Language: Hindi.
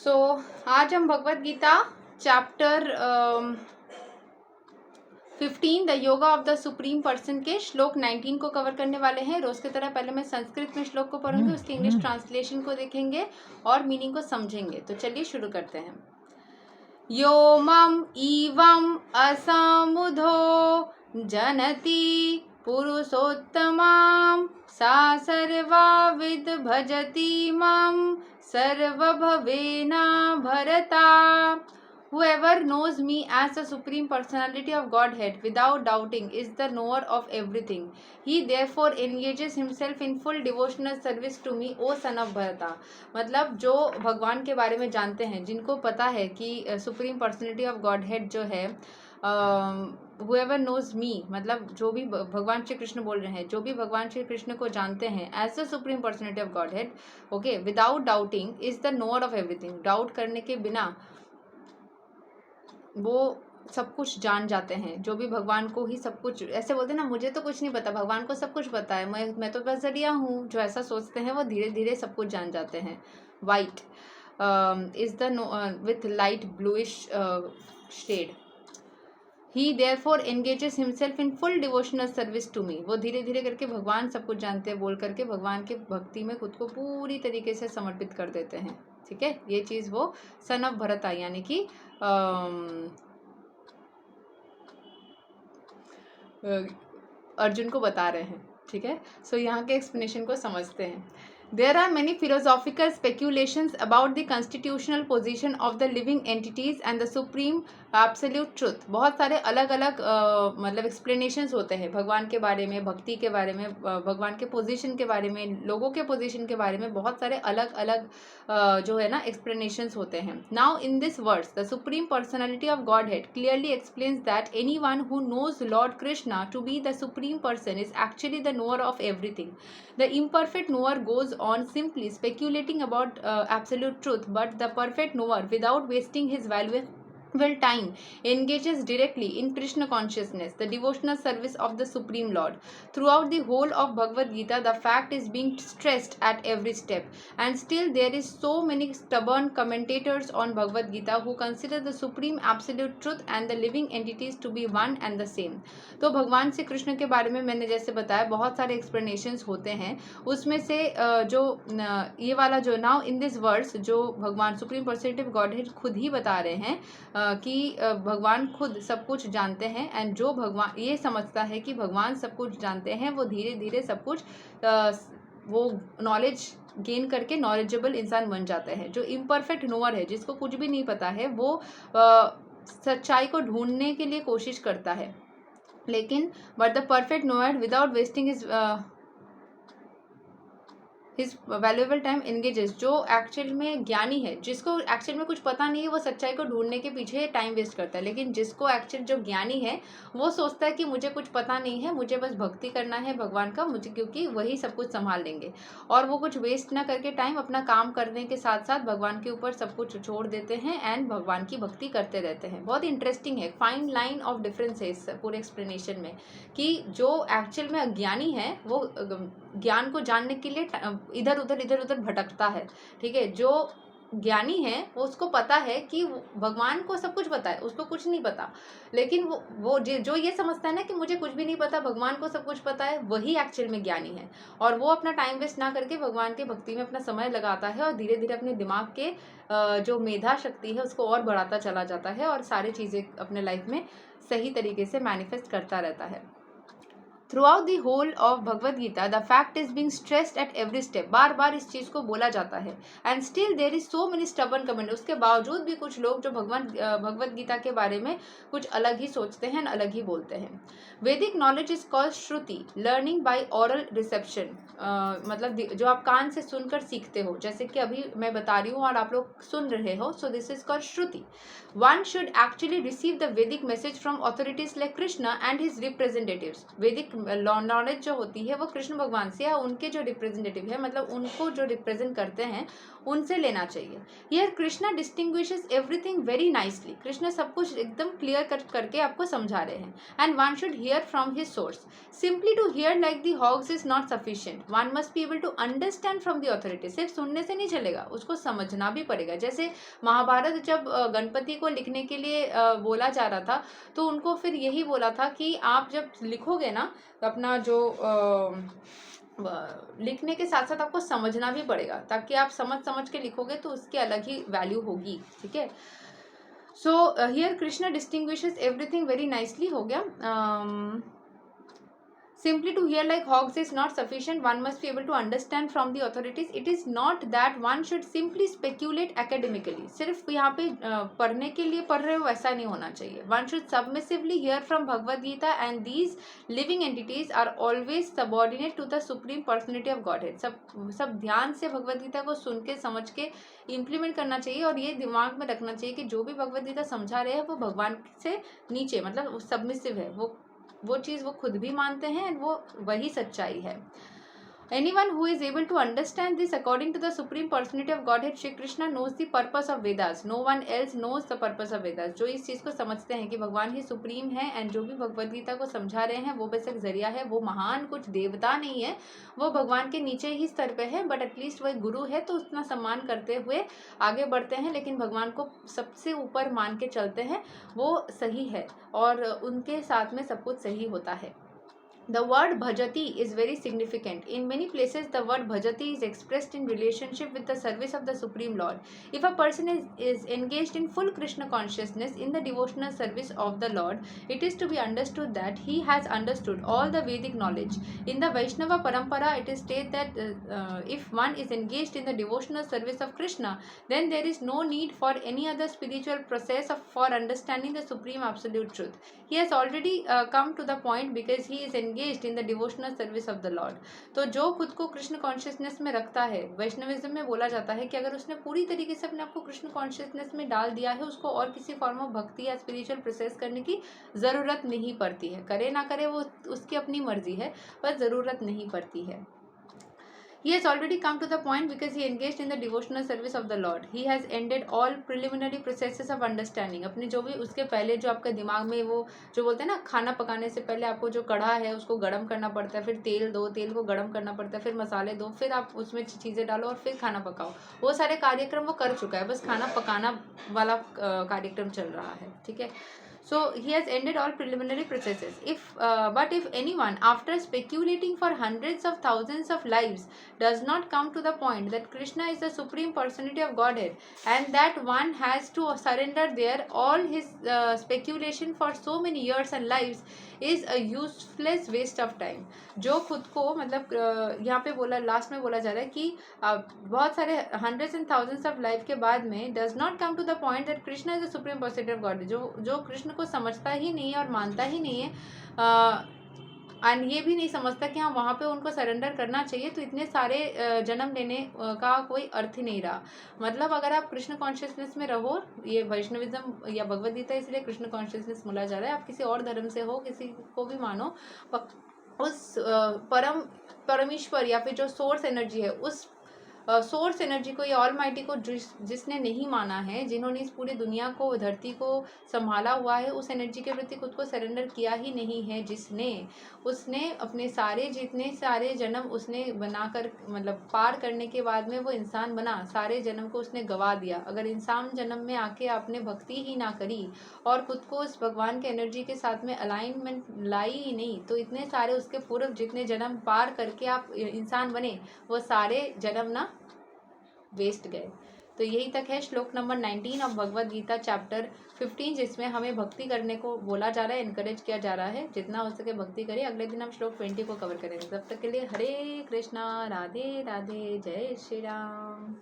सो आज हम Bhagavad Gita chapter 15 the yoga of the supreme person के श्लोक 19 को कवर करने वाले हैं। रोज की तरह पहले मैं संस्कृत में श्लोक को पढ़ूंगी, उसके इंग्लिश ट्रांसलेशन को देखेंगे और मीनिंग को समझेंगे। तो चलिए शुरू करते हैं। यो मम इवम असमुधो जनति पुरुषोत्तमां सा सर्वाविद भजति मम सर्वभवेना भरता। Whoever knows me as the Supreme Personality of Godhead without doubting is the knower of everything. He therefore engages himself in full devotional service to me, O son of Bharata. मतलब जो भगवान के बारे में जानते हैं, जिनको पता है कि सुप्रीम पर्सनैलिटी ऑफ गॉडहेड जो है, whoever knows me मतलब जो भी भगवान श्री कृष्ण बोल रहे हैं, जो भी भगवान श्री कृष्ण को जानते हैं as the supreme personality of godhead, okay, without doubting is the knower of everything. Doubt करने के बिना वो सब कुछ जान जाते हैं। जो भी भगवान को ही सब कुछ, ऐसे बोलते हैं ना, मुझे तो कुछ नहीं पता, भगवान को सब कुछ पता है, मैं तो बस जरिया हूँ, जो ऐसा सोचते हैं वो धीरे धीरे सब कुछ जान जाते हैं। White is the with light bluish shade. He therefore engages himself in full devotional service to me. वो धीरे धीरे करके भगवान सब कुछ जानते हैं बोल करके भगवान के भक्ति में खुद को पूरी तरीके से समर्पित कर देते हैं। ठीक है, ये चीज़ वो सन ऑफ भरता यानी कि अर्जुन को बता रहे हैं। ठीक है, सो यहाँ के एक्सप्लेनेशन को समझते हैं। There are many philosophical speculations about the constitutional position of the living entities and the supreme absolute truth. बहुत सारे अलग अलग मतलब explanations होते हैं भगवान के बारे में, भक्ति के बारे में, भगवान के पोजीशन के बारे में, लोगों के पोजीशन के बारे में, बहुत सारे अलग अलग जो है ना explanations होते हैं। Now in this verse, the supreme personality of Godhead clearly explains that anyone who knows Lord Krishna to be the supreme person is actually the knower of everything. The imperfect knower goes on simply speculating about absolute truth, but the perfect knower, without wasting his valuable time, engages directly in Krishna consciousness, the devotional service of the Supreme Lord. Throughout the whole of Bhagavad Gita, the fact is being stressed at every step, and still there is so many stubborn commentators on Bhagavad Gita who consider the supreme absolute truth and the living entities to be one and the same. तो भगवान श्री कृष्ण के बारे में मैंने जैसे बताया बहुत सारे एक्सप्लेनेशंस होते हैं, उसमें से जो ये वाला जो नाउ इन दिस वर्स जो भगवान सुप्रीम पर्सनैलिटी ऑफ गॉडहेड खुद ही बता रहे हैं कि भगवान खुद सब कुछ जानते हैं, एंड जो भगवान ये समझता है कि भगवान सब कुछ जानते हैं वो धीरे धीरे सब कुछ वो नॉलेज गेन करके नॉलेजेबल इंसान बन जाते हैं। जो इम्परफेक्ट नोअर है, जिसको कुछ भी नहीं पता है, वो सच्चाई को ढूंढने के लिए कोशिश करता है, लेकिन but the perfect knower without wasting his valuable time engages. जो एक्चुअल में ज्ञानी है, जिसको एक्चुअल में कुछ पता नहीं है, वो सच्चाई को ढूंढने के पीछे टाइम वेस्ट करता है, लेकिन जिसको एक्चुअल जो ज्ञानी है वो सोचता है कि मुझे कुछ पता नहीं है, मुझे बस भक्ति करना है भगवान का, मुझे क्योंकि वही सब कुछ संभाल लेंगे, और वो कुछ वेस्ट ना करके टाइम अपना काम करने के साथ साथ भगवान के ऊपर सब कुछ छोड़ देते हैं एंड भगवान की भक्ति करते रहते हैं। बहुत इंटरेस्टिंग है, फाइन लाइन ऑफ डिफरेंस है इस पूरे एक्सप्लेनेशन में, कि जो एक्चुअल में अज्ञानी है वो ज्ञान को जानने के लिए इधर उधर भटकता है। ठीक है, जो ज्ञानी है वो उसको पता है कि भगवान को सब कुछ पता है, उसको कुछ नहीं पता, लेकिन वो जो ये समझता है ना कि मुझे कुछ भी नहीं पता, भगवान को सब कुछ पता है, वही एक्चुअल में ज्ञानी है, और वो अपना टाइम वेस्ट ना करके भगवान के भक्ति में अपना समय लगाता है और धीरे धीरे अपने दिमाग के जो मेधा शक्ति है उसको और बढ़ाता चला जाता है और सारी चीज़ें अपने लाइफ में सही तरीके से मैनिफेस्ट करता रहता है। Throughout the whole of Bhagavad Gita, the fact is being stressed at every step. बार बार इस चीज़ को बोला जाता है, and still there is so many stubborn comment. उसके बावजूद भी कुछ लोग जो भगवद गीता के बारे में कुछ अलग ही सोचते हैं, अलग ही बोलते हैं। Vedic knowledge is called shruti, learning by aural reception. मतलब जो आप कान से सुनकर सीखते हो, जैसे कि अभी मैं बता रही हूँ और आप लोग सुन रहे हो, so this is called Shruti. One should actually receive the Vedic message from authorities like Krishna and his representatives. वैदिक नॉलेज जो होती है वो कृष्ण भगवान से या उनके जो रिप्रेजेंटेटिव है, मतलब उनको जो रिप्रेजेंट करते हैं उनसे लेना चाहिए। Here Krishna distinguishes everything very nicely. Krishna सब कुछ एकदम क्लियर करके आपको समझा रहे हैं। And one should hear from his source. Simply to hear like the hogs is not sufficient, one must be able to understand from the authority. सिर्फ सुनने से नहीं चलेगा, उसको समझना भी पड़ेगा। जैसे महाभारत जब गणपति को लिखने के लिए बोला जा रहा था, तो उनको फिर यही बोला था कि आप जब लिखोगे ना अपना जो लिखने के साथ साथ आपको समझना भी पड़ेगा, ताकि आप समझ के लिखोगे तो उसकी अलग ही वैल्यू होगी। ठीक है, so here Krishna distinguishes everything very nicely हो गया। Simply to hear like hogs is not sufficient, one must be able to understand from the authorities. It is not that one should simply speculate academically. सिर्फ यहाँ पे पढ़ने के लिए पढ़ रहे हो वैसा नहीं होना चाहिए. One should submissively hear from Bhagavad Gita, and these living entities are always subordinate to the supreme personality of Godhead. सब ध्यान से भगवद गीता को सुन के समझ के इम्प्लीमेंट करना चाहिए, और ये दिमाग में रखना चाहिए कि जो भी भगवद गीता समझा रहे हैं वो भगवान से नीचे, मतलब सबमिसिव है, वो चीज़ वो खुद भी मानते हैं, वो वही सच्चाई है। Anyone who is able to understand this according to the Supreme Personality of Godhead Shri Krishna knows the purpose of Vedas. No one else knows the purpose of Vedas. जो इस चीज़ को समझते हैं कि भगवान ही सुप्रीम है, एंड जो भी भगवद गीता को समझा रहे हैं वो बेशक जरिया है, वो महान कुछ देवता नहीं है, वो भगवान के नीचे ही स्तर पे है, बट एटलीस्ट वह गुरु है तो उतना सम्मान करते हुए आगे बढ़ते हैं, लेकिन भगवान को सबसे ऊपर मान के चलते हैं, वो सही है, और उनके साथ में सब कुछ सही होता है। The word bhajati is very significant. In many places, the word bhajati is expressed in relationship with the service of the Supreme Lord. If a person is engaged in full Krishna consciousness in the devotional service of the Lord, it is to be understood that he has understood all the Vedic knowledge. In the Vaishnava Parampara, it is stated that if one is engaged in the devotional service of Krishna, then there is no need for any other spiritual process for understanding the Supreme Absolute Truth. He has already come to the point because he is engaged in the devotional service of the Lord. तो जो खुद को कृष्ण कॉन्शियसनेस में रखता है, वैष्णविज्म में बोला जाता है कि अगर उसने पूरी तरीके से अपने आप को कृष्ण कॉन्शियसनेस में डाल दिया है, उसको और किसी फॉर्म ऑफ भक्ति या स्पिरिचुअल प्रोसेस करने की ज़रूरत नहीं पड़ती है। करे ना करे वो उसकी अपनी मर्जी है, पर ज़रूरत नहीं पड़ती है। He has already come to the point because he engaged in the devotional service of the Lord. He has ended all preliminary processes of understanding. अपने जो भी उसके पहले जो आपके दिमाग में वो जो बोलते हैं ना, खाना पकाने से पहले आपको जो कढ़ा है उसको गर्म करना पड़ता है, फिर तेल दो, तेल को गर्म करना पड़ता है, फिर मसाले दो, फिर आप उसमें चीज़ें डालो और फिर खाना पकाओ। वो सारे कार्यक्रम वो कर चुका है, बस खाना पकाना वाला कार्यक्रम चल रहा है। ठीक है, so he has ended all preliminary processes. But if anyone, after speculating for hundreds of thousands of lives, does not come to the point that Krishna is the Supreme Personality of Godhead, and that one has to surrender there all his speculation for so many years and lives, is a useless waste of time. जो खुद को मतलब यहाँ पे बोला, लास्ट में बोला जा रहा है कि बहुत सारे hundreds and thousands of life के बाद में does not come to the point that Krishna is the supreme personality of God, जो कृष्ण को समझता ही नहीं है और मानता ही नहीं है, एंड ये भी नहीं समझता कि हाँ वहाँ पे उनको सरेंडर करना चाहिए, तो इतने सारे जन्म लेने का कोई अर्थ ही नहीं रहा। मतलब अगर आप कृष्ण कॉन्शियसनेस में रहो, ये वैष्णविज्म या भगवद गीता इसलिए कृष्ण कॉन्शियसनेस बोला जा रहा है, आप किसी और धर्म से हो, किसी को भी मानो, उस परमेश्वर या फिर जो सोर्स एनर्जी है, उस सोर्स एनर्जी को या ऑलमाइटी को जिसने नहीं माना है, जिन्होंने इस पूरी दुनिया को, धरती को संभाला हुआ है, उस एनर्जी के प्रति खुद को सरेंडर किया ही नहीं है, उसने अपने जितने सारे जन्म उसने बनाकर मतलब पार करने के बाद में वो इंसान बना, सारे जन्म को उसने गवा दिया। अगर इंसान जन्म में आके आपने भक्ति ही ना करी और खुद को उस भगवान के एनर्जी के साथ में अलाइनमेंट लाई ही नहीं, तो इतने सारे उसके पूर्व जितने जन्म पार करके आप इंसान बने, वो सारे जन्म ना वेस्ट गए। तो यही तक है श्लोक number 19 of Bhagavad Gita chapter 15, जिसमें हमें भक्ति करने को बोला जा रहा है, इनकरेज किया जा रहा है, जितना हो सके भक्ति करें। अगले दिन हम श्लोक 20 को कवर करेंगे। तब तक के लिए हरे कृष्णा, राधे राधे, जय श्री राम।